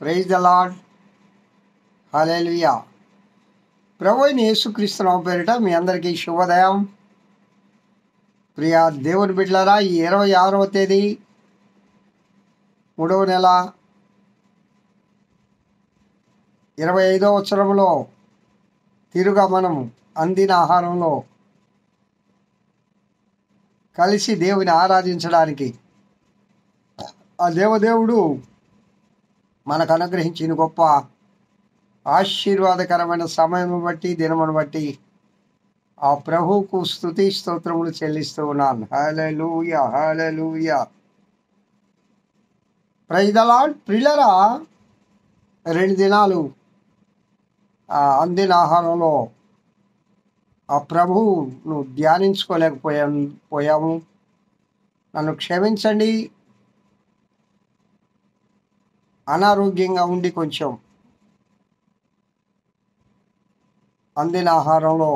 Praise the lord. Hallelujah. ప్రభు అయిన యేసుక్రీస్తు నామమున పేరిట మీ అందరికీ శుభోదయం. ప్రియ దేవుని బిడ్డలారా, ఈ 26వ తేదీ 3వ నెల 25వ సంవత్సరంలో తిరుగా మనము అందిన ఆహారంలో కలిసి దేవుని ఆరాధించడానికి ఆ దేవదేవుడు మనకు అనుగ్రహించిన గొప్ప ఆశీర్వాదకరమైన సమయం బట్టి దినమును బట్టి ఆ ప్రభువుకు స్తుతి స్తోత్రములు చెల్లిస్తూ ఉన్నాను. Hallelujah, hallelujah. Praise the lord. ప్రియులారా, 2 దినాలు అందిన ఆహారంలో ఆ ప్రభువును ధ్యానించుకోలేకపోయాము. నన్ను క్షమించండి. అనారోగ్యంగా ఉండి కొంచెం అందిన ఆహారంలో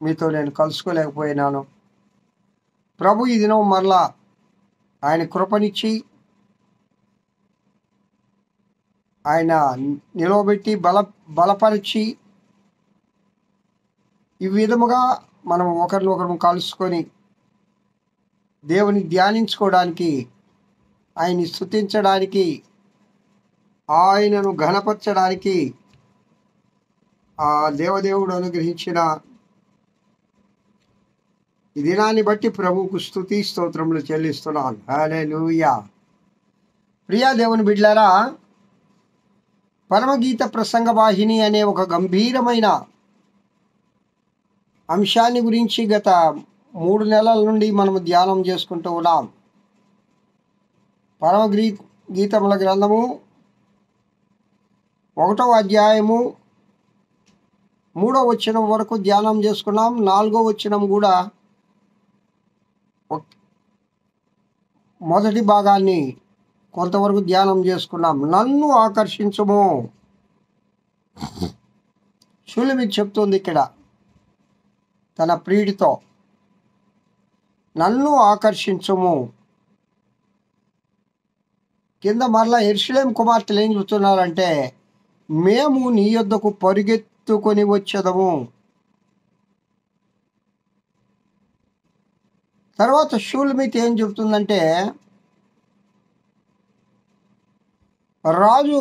మీతో నేను కలుసుకోలేకపోయినాను. ప్రభు ఈ దినం మరలా ఆయన కృపనిచ్చి ఆయన నిలవబెట్టి బలపరిచి ఈ విధముగా మనం ఒకరినొకరు కలుసుకొని దేవుని ధ్యానించుకోవడానికి, ఆయన్ని స్తుతించడానికి, ఆయనను ఘనపరచడానికి ఆ దేవదేవుడు అనుగ్రహించిన ఈ దినాన్ని బట్టి ప్రభువుకు స్తుతి స్తోత్రములు చెల్లిస్తున్నాను. హల్లెలూయా. ప్రియా దేవుని బిడ్డలారా, పరమగీత ప్రసంగ వాహిని అనే ఒక గంభీరమైన అంశాన్ని గురించి గత 3 నెలల నుండి మనము ధ్యానం చేసుకుంటూ ఉన్నాం. గీతముల గ్రంథము 1వ అధ్యాయము 3వ వచనం వరకు ధ్యానం చేసుకున్నాం. 4వ వచనం కూడా మొదటి భాగాన్ని కొంతవరకు ధ్యానం చేసుకున్నాం. నన్ను ఆకర్షించుము. షూలెమీతు చెప్తుంది ఇక్కడ తన ప్రియుడితో, నన్ను ఆకర్షించుము. కింద మరలా యెరూషలేము కుమార్తెలు ఏం చెబుతున్నారంటే, మేము నీ యొద్దకు పరిగెత్తుకొని వచ్చేదము. తర్వాత షూలెమీతు ఏం చెబుతుందంటే, రాజు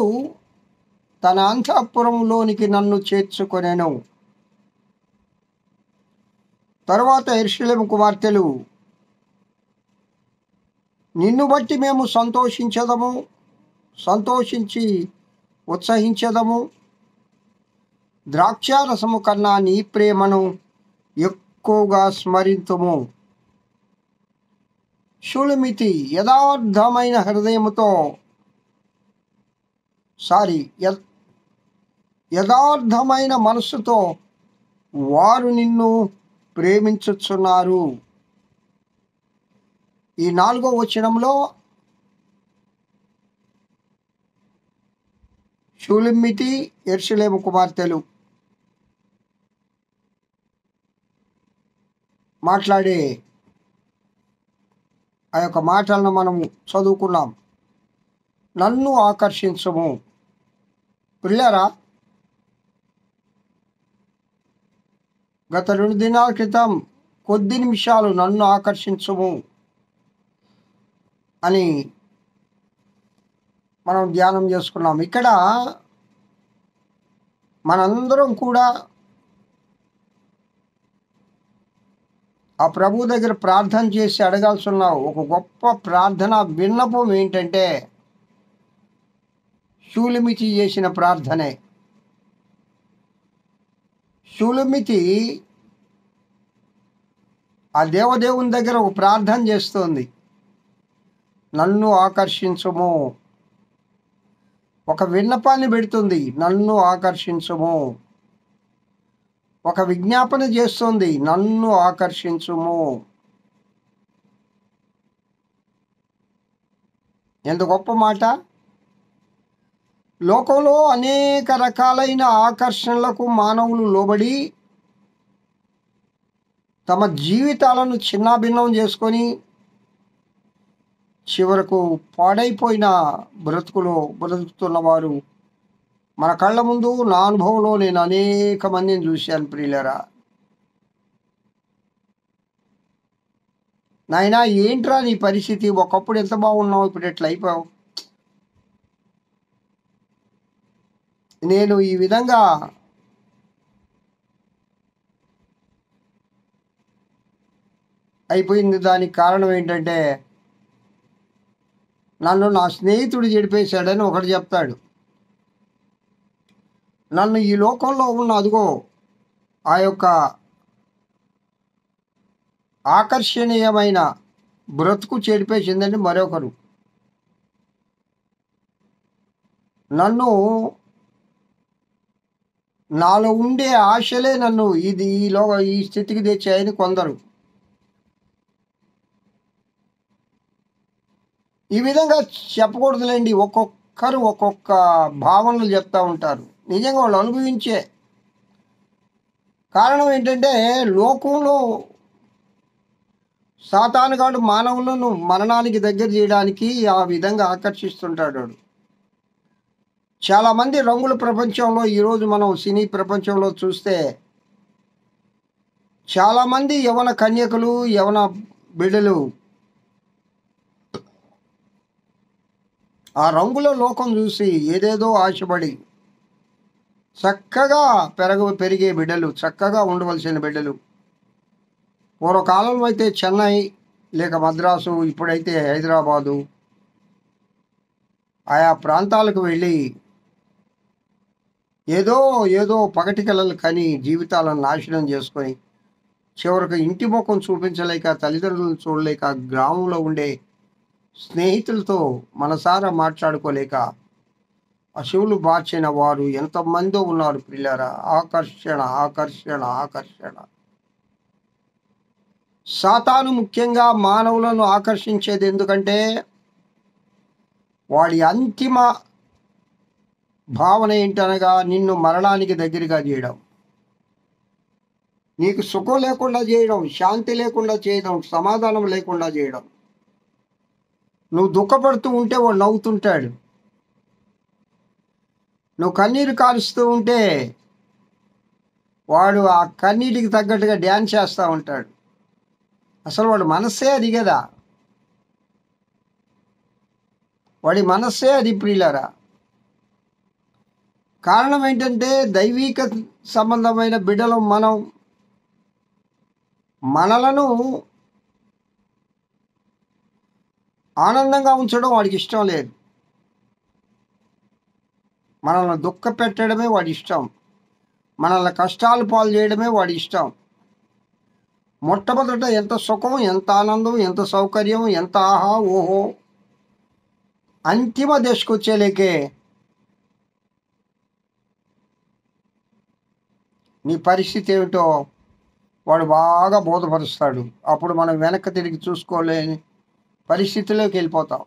తన అంతఃపురంలోనికి నన్ను చేర్చుకొనెను. తర్వాత యెరూషలేము కుమార్తెలు, నిన్ను బట్టి మేము సంతోషించి ఉత్సహించదము. ద్రాక్షారసము కన్నా నీ ప్రేమను ఎక్కువగా స్మరింతుము. షూలెమీతు యథార్థమైన హృదయముతో యథార్థమైన మనస్సుతో వారు నిన్ను ప్రేమించుచున్నారు. ఈ 4వ వచనంలో షూలెమీతు, యెరూషలేము కుమార్తెలు మాట్లాడే ఆ యొక్క మాటలను మనం చదువుకున్నాం. నన్ను ఆకర్షించుము. పిల్లరా, గత 2 దినాల క్రితం కొద్ది నిమిషాలు నన్ను ఆకర్షించుము అని మనం ధ్యానం చేసుకున్నాం. ఇక్కడ మనందరం కూడా ఆ ప్రభు దగ్గర ప్రార్థన చేసి అడగాల్సిన ఒక గొప్ప ప్రార్థన విన్నపం ఏంటంటే, షూలెమీతు చేసిన ప్రార్థనే. షూలెమీతు ఆ దేవదేవుని దగ్గర ఒక ప్రార్థన చేస్తుంది. నన్ను ఆకర్షించుము. ఒక విన్నపాన్ని పెడుతుంది, నన్ను ఆకర్షించుము. ఒక విజ్ఞాపన చేస్తుంది, నన్ను ఆకర్షించుము. ఎంత గొప్ప మాట. లోకంలో అనేక రకాలైన ఆకర్షణలకు మానవులు లోబడి తమ జీవితాలను చిన్నాభిన్నం చేసుకొని చివరకు పాడైపోయిన బ్రతుకుతున్నవారు మన కళ్ళ ముందు నా అనుభవంలో నేను అనేక మందిని చూశాను ప్రియులరా. నాయనా ఏంట్రా నీ పరిస్థితి, ఒకప్పుడు ఎంత బాగున్నావు, ఇప్పుడు ఎట్లా అయిపోయావు. నేను ఈ విధంగా అయిపోయింది. దానికి కారణం ఏంటంటే నన్ను నా స్నేహితుడు చెడిపేశాడని ఒకటి చెప్తాడు. నన్ను ఈ లోకంలో ఉన్న అదిగో ఆ యొక్క ఆకర్షణీయమైన బ్రతుకు చెడిపేసిందని మరొకరు. నన్ను నాలో ఉండే ఆశలే నన్ను ఈ స్థితికి తెచ్చాయని కొందరు. ఈ విధంగా చెప్పకూడదులేండి, ఒక్కొక్కరు ఒక్కొక్క భావనలు చెప్తూ ఉంటారు. నిజంగా వాళ్ళు అనుభవించే కారణం ఏంటంటే లోకంలో సాతానుగాడు మానవులను మరణానికి దగ్గర చేయడానికి ఆ విధంగా ఆకర్షిస్తుంటాడు. చాలామంది రంగుల ప్రపంచంలో ఈరోజు మనం సినీ ప్రపంచంలో చూస్తే చాలామంది యవన కన్యకలు, యవన బిడ్డలు ఆ రంగుల లోకం చూసి ఏదేదో ఆశపడి చక్కగా పెరిగే బిడ్డలు, చక్కగా ఉండవలసిన బిడ్డలు. పూర్వకాలంలో అయితే చెన్నై లేక మద్రాసు, ఇప్పుడైతే హైదరాబాదు, ఆయా ప్రాంతాలకు వెళ్ళి ఏదో ఏదో పగటి కలలు కని జీవితాలను నాశనం చేసుకొని చివరికి ఇంటి ముఖం చూపించలేక, తల్లిదండ్రులను చూడలేక, గ్రామంలో ఉండే స్నేహితులతో మనసారా మాట్లాడుకోలేక అశువులు బార్చిన వారు ఎంతమందో ఉన్నారు పిల్లరా. ఆకర్షణ ఆకర్షణ ఆకర్షణ. సాతాను ముఖ్యంగా మానవులను ఆకర్షించేది ఎందుకంటే వాడి అంతిమ భావన ఏంటనగా నిన్ను మరణానికి దగ్గరగా చేయడం, నీకు సుఖం లేకుండా చేయడం, శాంతి లేకుండా చేయడం, సమాధానం లేకుండా చేయడం. నువ్వు దుఃఖపడుతూ ఉంటే వాడు నవ్వుతుంటాడు, నువ్వు కన్నీరు కారుస్తూ ఉంటే వాడు ఆ కన్నీటికి తగ్గట్టుగా డ్యాన్స్ చేస్తూ ఉంటాడు. అసలు వాడి మనస్సే అది కదా, వాడి మనస్సే అది ప్రియులారా. కారణం ఏంటంటే దైవిక సంబంధమైన బిడ్డలు మనలను ఆనందంగా ఉంచడం వాడికి ఇష్టం లేదు. మనల్ని దుఃఖ పెట్టడమే వాడి ఇష్టం, మనల్ని కష్టాలు పాలు చేయడమే వాడి ఇష్టం. మొట్టమొదట ఎంత సుఖం, ఎంత ఆనందం, ఎంత సౌకర్యం, ఎంత ఆహా ఓహో, అంతిమ దశకు వచ్చేలేకే నీ పరిస్థితి ఏమిటో వాడు బాగా బోధపరుస్తాడు. అప్పుడు మనం వెనక్కి తిరిగి చూసుకోలేని పరిస్థితిలోకి వెళ్ళిపోతాం,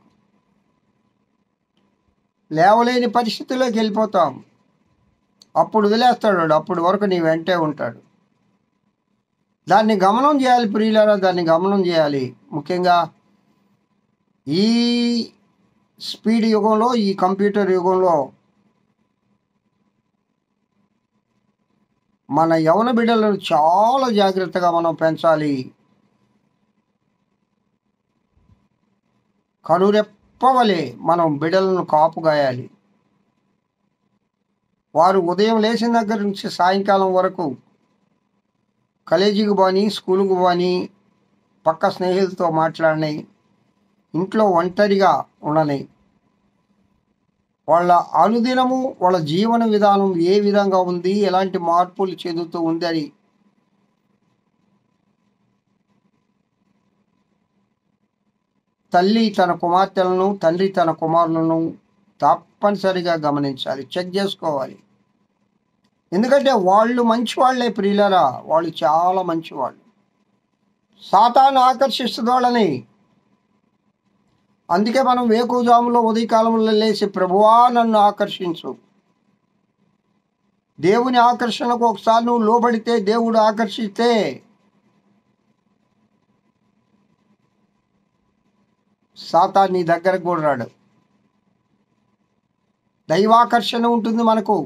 లేవలేని పరిస్థితిలోకి వెళ్ళిపోతాం. అప్పుడు వదిలేస్తాడు వాడు, అప్పటి వరకు నీ వెంటే ఉంటాడు. దాన్ని గమనం చేయాలి ప్రియులారా, దాన్ని గమనం చేయాలి. ముఖ్యంగా ఈ స్పీడ్ యుగంలో, ఈ కంప్యూటర్ యుగంలో మన యవన బిడ్డలను చాలా జాగ్రత్తగా మనం పెంచాలి. కనురెప్పవలే మనం బిడ్డలను కాపుగాయాలి. వారు ఉదయం లేచిన దగ్గర నుంచి సాయంకాలం వరకు కాలేజీకి పోని, స్కూలుకు పోని, పక్క స్నేహితులతో మాట్లాడినాయి, ఇంట్లో ఒంటరిగా ఉండని, వాళ్ళ అనుదినము వాళ్ళ జీవన విధానం ఏ విధంగా ఉంది, ఎలాంటి మార్పులు చెందుతూ ఉంది అని తల్లి తన కుమార్తెలను, తండ్రి తన కుమారులను తప్పనిసరిగా గమనించాలి, చెక్ చేసుకోవాలి. ఎందుకంటే వాళ్ళు మంచివాళ్లే ప్రియులరా, వాళ్ళు చాలా మంచివాళ్ళు. సాతాను ఆకర్షిస్తుంది వాళ్ళని. అందుకే మనం వేకువజాములో ఉదయకాలంలో లేచి ప్రభువా నన్ను ఆకర్షించు. దేవుని ఆకర్షణకు ఒకసారి నువ్వు లోబడితే, దేవుడు ఆకర్షిస్తే సాతాను నీ దగ్గరకు కూడా రాడు. దైవాకర్షణ ఉంటుంది మనకు.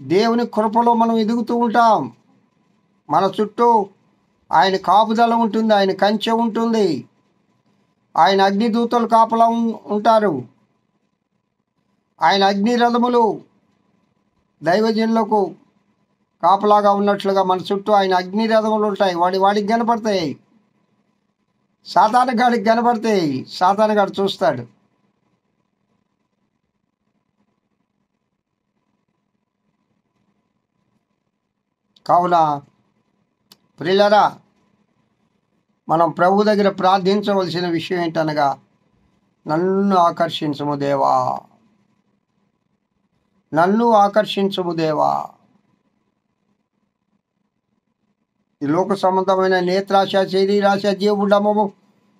దేవుని కృపలో మనం ఎదుగుతూ ఉంటాం. మన చుట్టూ ఆయన కాపుదల ఉంటుంది, ఆయన కంచె ఉంటుంది, ఆయన అగ్నిదూతలు కాపలా ఉంటారు. ఆయన అగ్ని రథములు దైవజనులకు కాపలాగా ఉన్నట్లుగా మన చుట్టూ ఆయన అగ్ని రథములు ఉంటాయి. వాడికి కనపడతాయి, సాతాను గాడికి కనపడతాయి. సాతాను గాడు చూస్తాడు. కావున ప్రియులారా, మనం ప్రభు దగ్గర ప్రార్థించవలసిన విషయం ఏంటనగా, నన్ను ఆకర్షించుము దేవా, నన్ను ఆకర్షించుము దేవా. ఈ లోక సంబంధమైన నేత్రాశ, శరీరాశ, జీవుడమము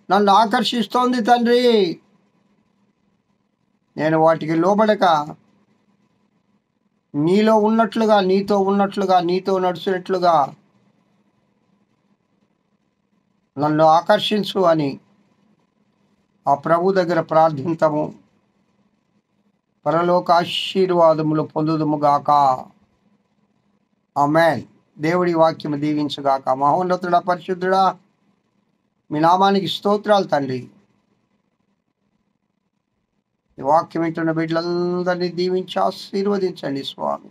నన్ను ఆకర్షిస్తోంది తండ్రి. నేను వాటికి లోబడక నీలో ఉన్నట్లుగా, నీతో ఉన్నట్లుగా, నీతో నడుచున్నట్లుగా నన్ను ఆకర్షించు అని ఆ ప్రభు దగ్గర ప్రార్థించము. పరలోక ఆశీర్వాదములు పొందుదుముగాక. ఆమేన్. దేవుడి వాక్యము దీవించుగాక. మహోన్నతుడా, పరిశుద్ధుడా, మీ నామానికి స్తోత్రాలు తండ్రి. ఈ వాక్యం వింటున్న బిడ్డలందరినీ దీవించి ఆశీర్వదించండి స్వామి.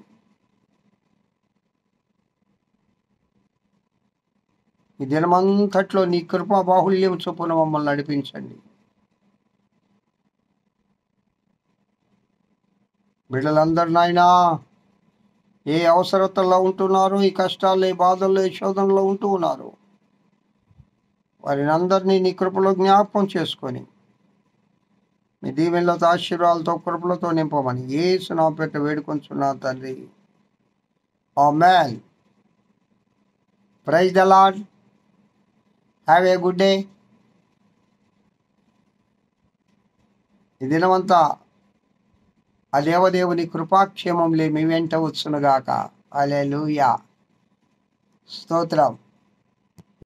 ఈ దినమంతట్లో నీ కృపా బాహుళ్యం చొప్పున మమ్మల్ని నడిపించండి. బిడ్డలందరూ నాయనా ఏ అవసరతల్లో ఉంటున్నారు, ఈ కష్టాల్లో, ఈ బాధల్లో, ఈ శోధనలో ఉంటూ ఉన్నారు, వారిని అందరినీ నీ కృపలో జ్ఞాపకం చేసుకొని మీ దీవెనలతో, ఆశీర్వాదాలతో, కృపలతో నింపమని యేసు నామమున పెట్టి వేడుకొంచున్నా తండ్రి. Amen. Praise the lord. Have a good day. ఈ దినమంతా ఆ దేవదేవుని కృపాక్షేమములే మీ వెంట వచ్చునుగాక. హల్లెలూయా. స్తోత్రం.